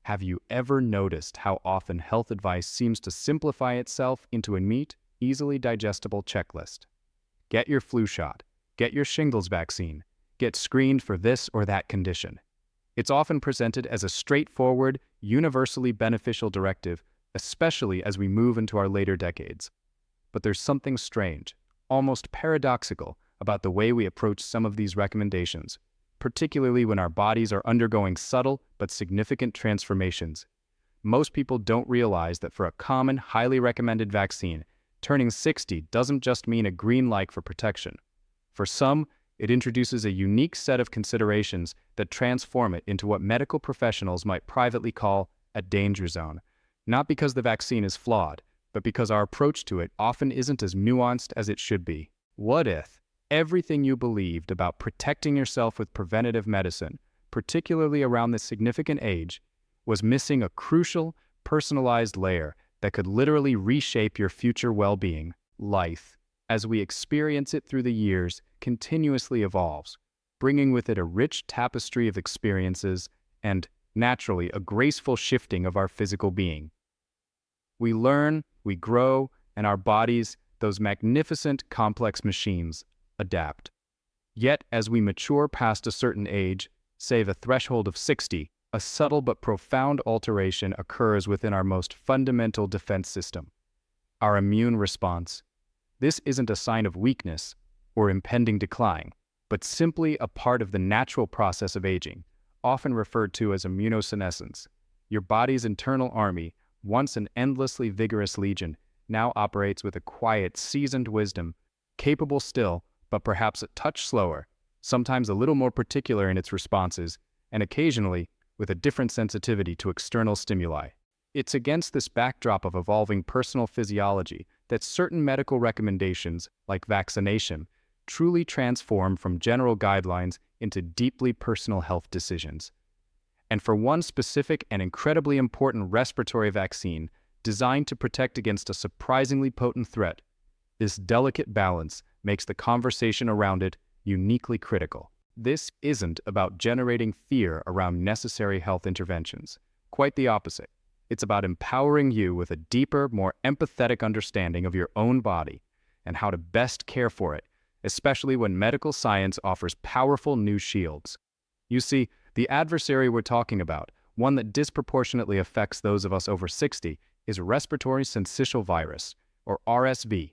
Have you ever noticed how often health advice seems to simplify itself into a neat, easily digestible checklist? Get your flu shot, get your shingles vaccine, get screened for this or that condition. It's often presented as a straightforward, universally beneficial directive, especially as we move into our later decades. But there's something strange, almost paradoxical, about the way we approach some of these recommendations, particularly when our bodies are undergoing subtle but significant transformations. Most people don't realize that for a common, highly recommended vaccine, turning 60 doesn't just mean a green light for protection. For some, it introduces a unique set of considerations that transform it into what medical professionals might privately call a danger zone, not because the vaccine is flawed, but because our approach to it often isn't as nuanced as it should be. What if everything you believed about protecting yourself with preventative medicine, particularly around this significant age, was missing a crucial, personalized layer that could literally reshape your future well-being? Life, as we experience it through the years, continuously evolves, bringing with it a rich tapestry of experiences and, naturally, a graceful shifting of our physical being. We learn, we grow, and our bodies, those magnificent, complex machines, adapt. Yet, as we mature past a certain age, say the threshold of 60, a subtle but profound alteration occurs within our most fundamental defense system, our immune response. This isn't a sign of weakness or impending decline, but simply a part of the natural process of aging, often referred to as immunosenescence. Your body's internal army, once an endlessly vigorous legion, now operates with a quiet, seasoned wisdom, capable still, but perhaps a touch slower, sometimes a little more particular in its responses, and occasionally with a different sensitivity to external stimuli. It's against this backdrop of evolving personal physiology that certain medical recommendations, like vaccination, truly transform from general guidelines into deeply personal health decisions. And for one specific and incredibly important respiratory vaccine designed to protect against a surprisingly potent threat, this delicate balance makes the conversation around it uniquely critical. This isn't about generating fear around necessary health interventions. Quite the opposite. It's about empowering you with a deeper, more empathetic understanding of your own body and how to best care for it, especially when medical science offers powerful new shields. You see, the adversary we're talking about, one that disproportionately affects those of us over 60, is respiratory syncytial virus, or RSV.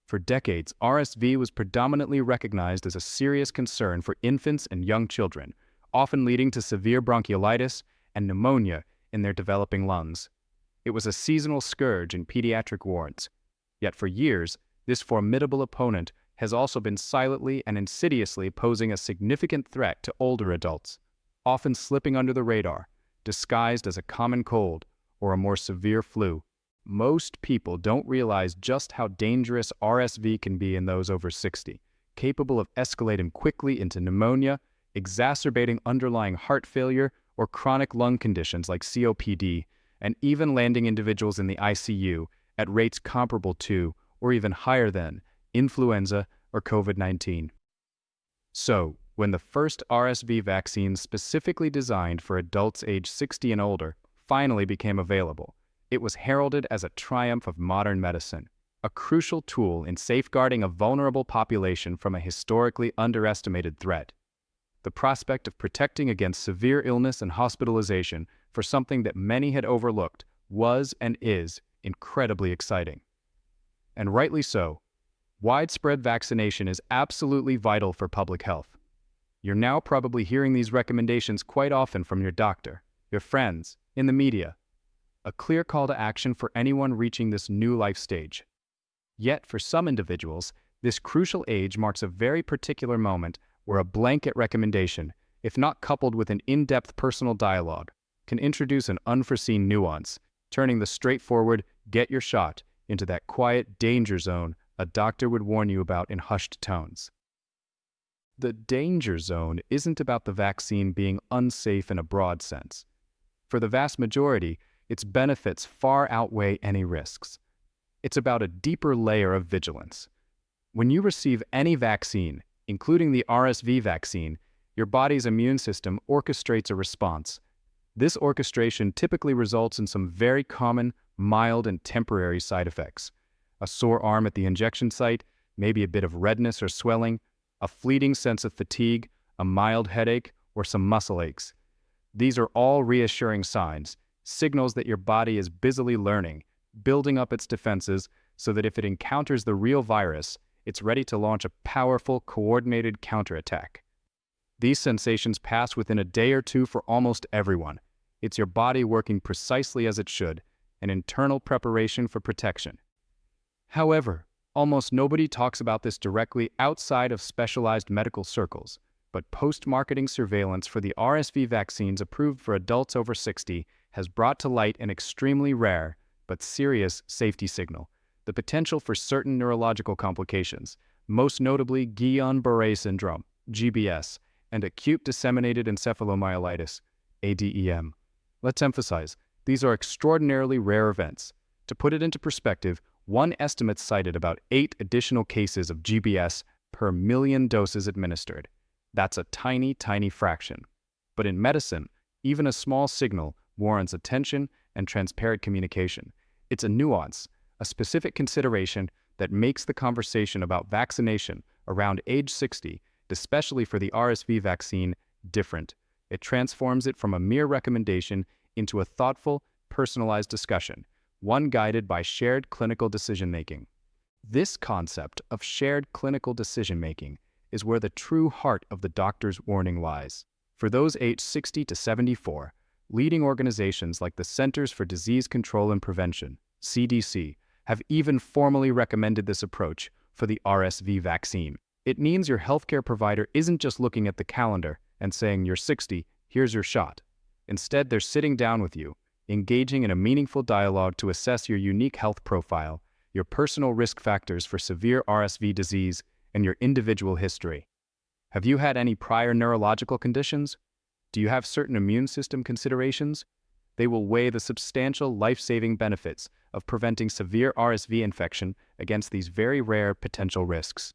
For decades, RSV was predominantly recognized as a serious concern for infants and young children, often leading to severe bronchiolitis and pneumonia in their developing lungs. It was a seasonal scourge in pediatric wards. Yet for years, this formidable opponent has also been silently and insidiously posing a significant threat to older adults, often slipping under the radar, disguised as a common cold or a more severe flu. Most people don't realize just how dangerous RSV can be in those over 60, capable of escalating quickly into pneumonia, exacerbating underlying heart failure or chronic lung conditions like COPD, and even landing individuals in the ICU at rates comparable to, or even higher than, influenza or COVID-19. So, when the first RSV vaccine specifically designed for adults age 60 and older finally became available, it was heralded as a triumph of modern medicine, a crucial tool in safeguarding a vulnerable population from a historically underestimated threat. The prospect of protecting against severe illness and hospitalization for something that many had overlooked was and is incredibly exciting. And rightly so. Widespread vaccination is absolutely vital for public health. You're now probably hearing these recommendations quite often from your doctor, your friends, in the media. A clear call to action for anyone reaching this new life stage. Yet, for some individuals, this crucial age marks a very particular moment where a blanket recommendation, if not coupled with an in-depth personal dialogue, can introduce an unforeseen nuance, turning the straightforward, get your shot, into that quiet danger zone a doctor would warn you about in hushed tones. The danger zone isn't about the vaccine being unsafe in a broad sense. For the vast majority, its benefits far outweigh any risks. It's about a deeper layer of vigilance. When you receive any vaccine, including the RSV vaccine, your body's immune system orchestrates a response. This orchestration typically results in some very common, mild, and temporary side effects. A sore arm at the injection site, maybe a bit of redness or swelling, a fleeting sense of fatigue, a mild headache, or some muscle aches. These are all reassuring signs, signals that your body is busily learning, building up its defenses so that if it encounters the real virus, it's ready to launch a powerful, coordinated counterattack. These sensations pass within a day or two for almost everyone. It's your body working precisely as it should, an internal preparation for protection. However, almost nobody talks about this directly outside of specialized medical circles, but post-marketing surveillance for the RSV vaccines approved for adults over 60 has brought to light an extremely rare but serious safety signal: the potential for certain neurological complications, most notably Guillain-Barré syndrome, GBS, and acute disseminated encephalomyelitis, ADEM. Let's emphasize, these are extraordinarily rare events. To put it into perspective, one estimate cited about 8 additional cases of GBS per million doses administered. That's a tiny, tiny fraction. But in medicine, even a small signal warrants attention and transparent communication. It's a nuance, a specific consideration that makes the conversation about vaccination around age 60, especially for the RSV vaccine, different. It transforms it from a mere recommendation into a thoughtful, personalized discussion, one guided by shared clinical decision-making. This concept of shared clinical decision-making is where the true heart of the doctor's warning lies. For those aged 60 to 74, leading organizations like the Centers for Disease Control and Prevention, CDC, have even formally recommended this approach for the RSV vaccine. It means your healthcare provider isn't just looking at the calendar and saying, "You're 60, here's your shot." Instead, they're sitting down with you, engaging in a meaningful dialogue to assess your unique health profile, your personal risk factors for severe RSV disease, and your individual history. Have you had any prior neurological conditions? Do you have certain immune system considerations? They will weigh the substantial life-saving benefits of preventing severe RSV infection against these very rare potential risks.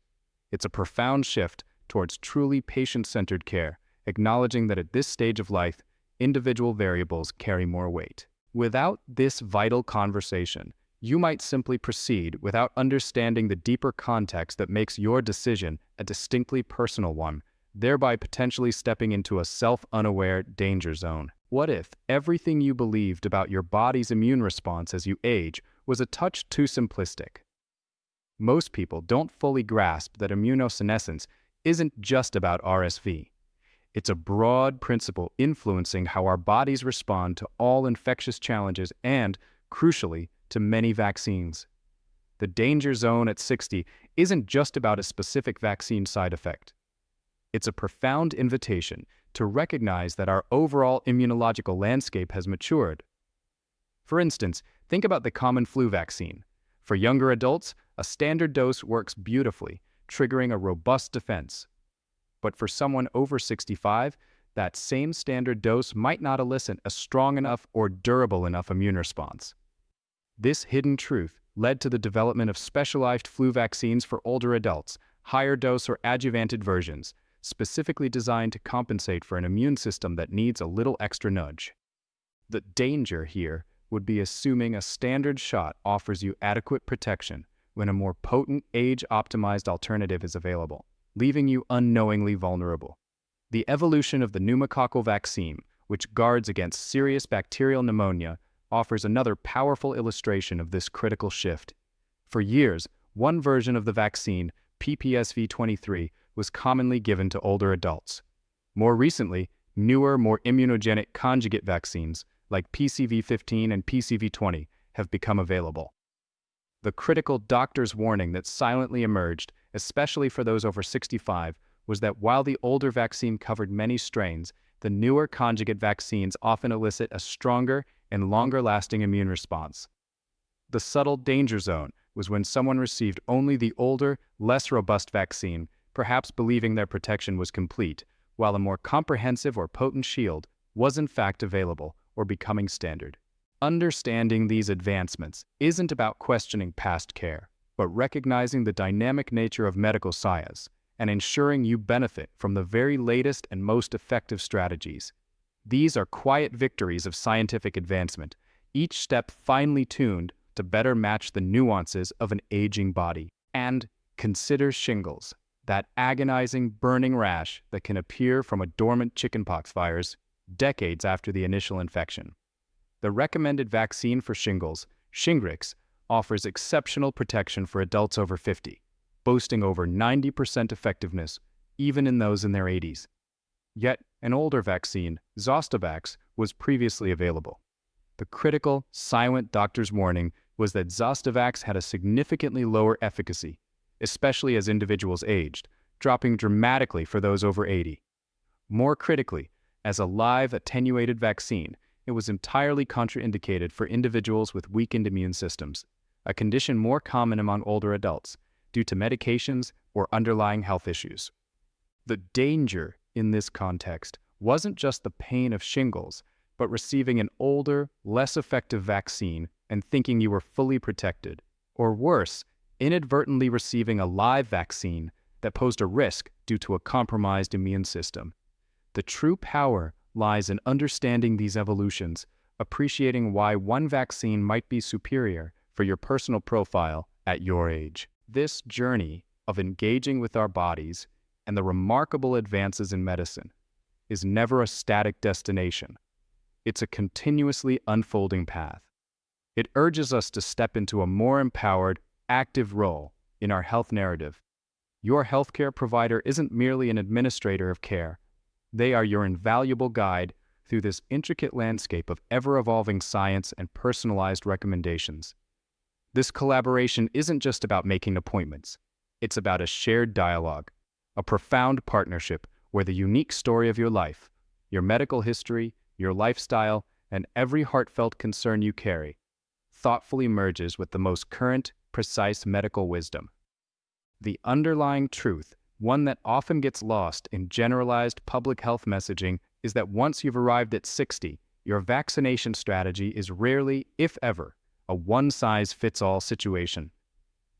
It's a profound shift towards truly patient-centered care, acknowledging that at this stage of life, individual variables carry more weight. Without this vital conversation, you might simply proceed without understanding the deeper context that makes your decision a distinctly personal one, thereby potentially stepping into a self-unaware danger zone. What if everything you believed about your body's immune response as you age was a touch too simplistic? Most people don't fully grasp that immunosenescence isn't just about RSV. It's a broad principle influencing how our bodies respond to all infectious challenges and, crucially, to many vaccines. The danger zone at 60 isn't just about a specific vaccine side effect. It's a profound invitation to recognize that our overall immunological landscape has matured. For instance, think about the common flu vaccine. For younger adults, a standard dose works beautifully, triggering a robust defense. But for someone over 65, that same standard dose might not elicit a strong enough or durable enough immune response. This hidden truth led to the development of specialized flu vaccines for older adults, higher dose or adjuvanted versions, specifically designed to compensate for an immune system that needs a little extra nudge. The danger here would be assuming a standard shot offers you adequate protection when a more potent, age-optimized alternative is available, leaving you unknowingly vulnerable. The evolution of the pneumococcal vaccine, which guards against serious bacterial pneumonia, offers another powerful illustration of this critical shift. For years, one version of the vaccine, PPSV23, was commonly given to older adults. More recently, newer, more immunogenic conjugate vaccines, like PCV15 and PCV20, have become available. The critical doctor's warning that silently emerged, especially for those over 65, was that while the older vaccine covered many strains, the newer conjugate vaccines often elicit a stronger and longer-lasting immune response. The subtle danger zone was when someone received only the older, less robust vaccine, perhaps believing their protection was complete, while a more comprehensive or potent shield was in fact available or becoming standard. Understanding these advancements isn't about questioning past care, but recognizing the dynamic nature of medical science and ensuring you benefit from the very latest and most effective strategies. These are quiet victories of scientific advancement, each step finely tuned to better match the nuances of an aging body. And consider shingles, that agonizing, burning rash that can appear from a dormant chickenpox virus decades after the initial infection. The recommended vaccine for shingles, Shingrix, offers exceptional protection for adults over 50, boasting over 90% effectiveness, even in those in their 80s. Yet, an older vaccine, Zostavax, was previously available. The critical, silent doctor's warning was that Zostavax had a significantly lower efficacy, especially as individuals aged, dropping dramatically for those over 80. More critically, as a live attenuated vaccine, it was entirely contraindicated for individuals with weakened immune systems, a condition more common among older adults due to medications or underlying health issues. The danger in this context wasn't just the pain of shingles, but receiving an older, less effective vaccine and thinking you were fully protected, or worse, inadvertently receiving a live vaccine that posed a risk due to a compromised immune system. The true power lies in understanding these evolutions, appreciating why one vaccine might be superior for your personal profile at your age. This journey of engaging with our bodies and the remarkable advances in medicine is never a static destination. It's a continuously unfolding path. It urges us to step into a more empowered, active role in our health narrative. Your healthcare provider isn't merely an administrator of care. They are your invaluable guide through this intricate landscape of ever-evolving science and personalized recommendations. This collaboration isn't just about making appointments. It's about a shared dialogue, a profound partnership where the unique story of your life, your medical history, your lifestyle, and every heartfelt concern you carry thoughtfully merges with the most current, precise medical wisdom. The underlying truth, one that often gets lost in generalized public health messaging, is that once you've arrived at 60, your vaccination strategy is rarely, if ever, a one-size-fits-all situation.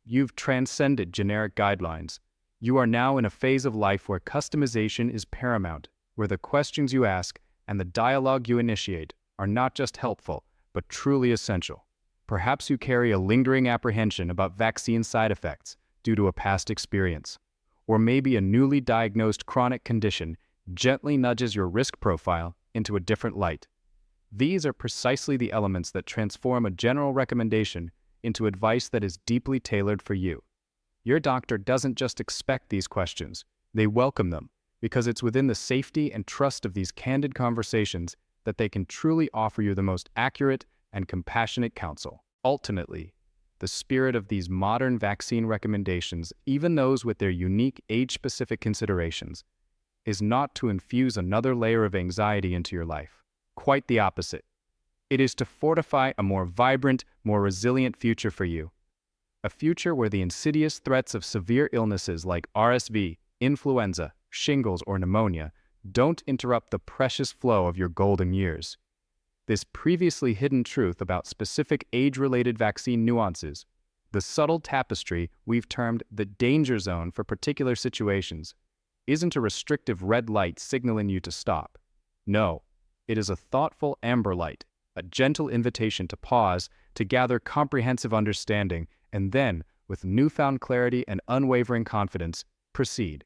You've transcended generic guidelines. You are now in a phase of life where customization is paramount, where the questions you ask and the dialogue you initiate are not just helpful, but truly essential. Perhaps you carry a lingering apprehension about vaccine side effects due to a past experience, or maybe a newly diagnosed chronic condition gently nudges your risk profile into a different light. These are precisely the elements that transform a general recommendation into advice that is deeply tailored for you. Your doctor doesn't just expect these questions, they welcome them, because it's within the safety and trust of these candid conversations that they can truly offer you the most accurate and compassionate counsel. Ultimately, the spirit of these modern vaccine recommendations, even those with their unique age-specific considerations, is not to infuse another layer of anxiety into your life. Quite the opposite. It is to fortify a more vibrant, more resilient future for you. A future where the insidious threats of severe illnesses like RSV, influenza, shingles, or pneumonia don't interrupt the precious flow of your golden years. This previously hidden truth about specific age-related vaccine nuances, the subtle tapestry we've termed the danger zone for particular situations, isn't a restrictive red light signaling you to stop. No, it is a thoughtful amber light, a gentle invitation to pause, to gather comprehensive understanding, and then, with newfound clarity and unwavering confidence, proceed.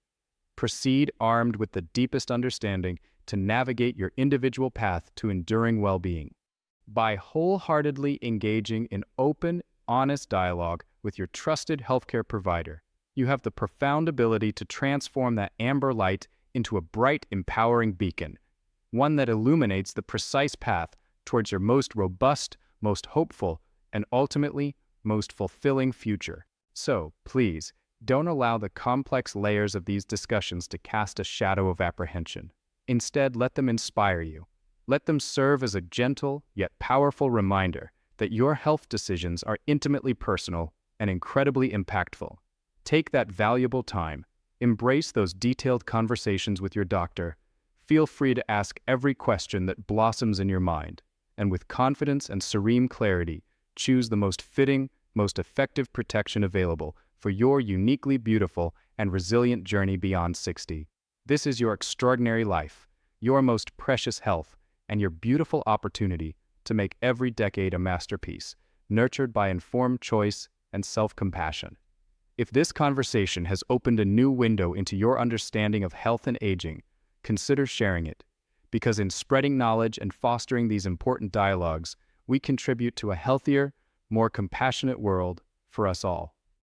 Proceed armed with the deepest understanding to navigate your individual path to enduring well-being. By wholeheartedly engaging in open, honest dialogue with your trusted healthcare provider, you have the profound ability to transform that amber light into a bright, empowering beacon, one that illuminates the precise path towards your most robust, most hopeful, and ultimately, most fulfilling future. So, please, don't allow the complex layers of these discussions to cast a shadow of apprehension. Instead, let them inspire you. Let them serve as a gentle yet powerful reminder that your health decisions are intimately personal and incredibly impactful. Take that valuable time. Embrace those detailed conversations with your doctor. Feel free to ask every question that blossoms in your mind, and with confidence and serene clarity, choose the most fitting, most effective protection available for your uniquely beautiful and resilient journey beyond 60. This is your extraordinary life, your most precious health, and your beautiful opportunity to make every decade a masterpiece, nurtured by informed choice and self-compassion. If this conversation has opened a new window into your understanding of health and aging, consider sharing it, because in spreading knowledge and fostering these important dialogues, we contribute to a healthier, more compassionate world for us all.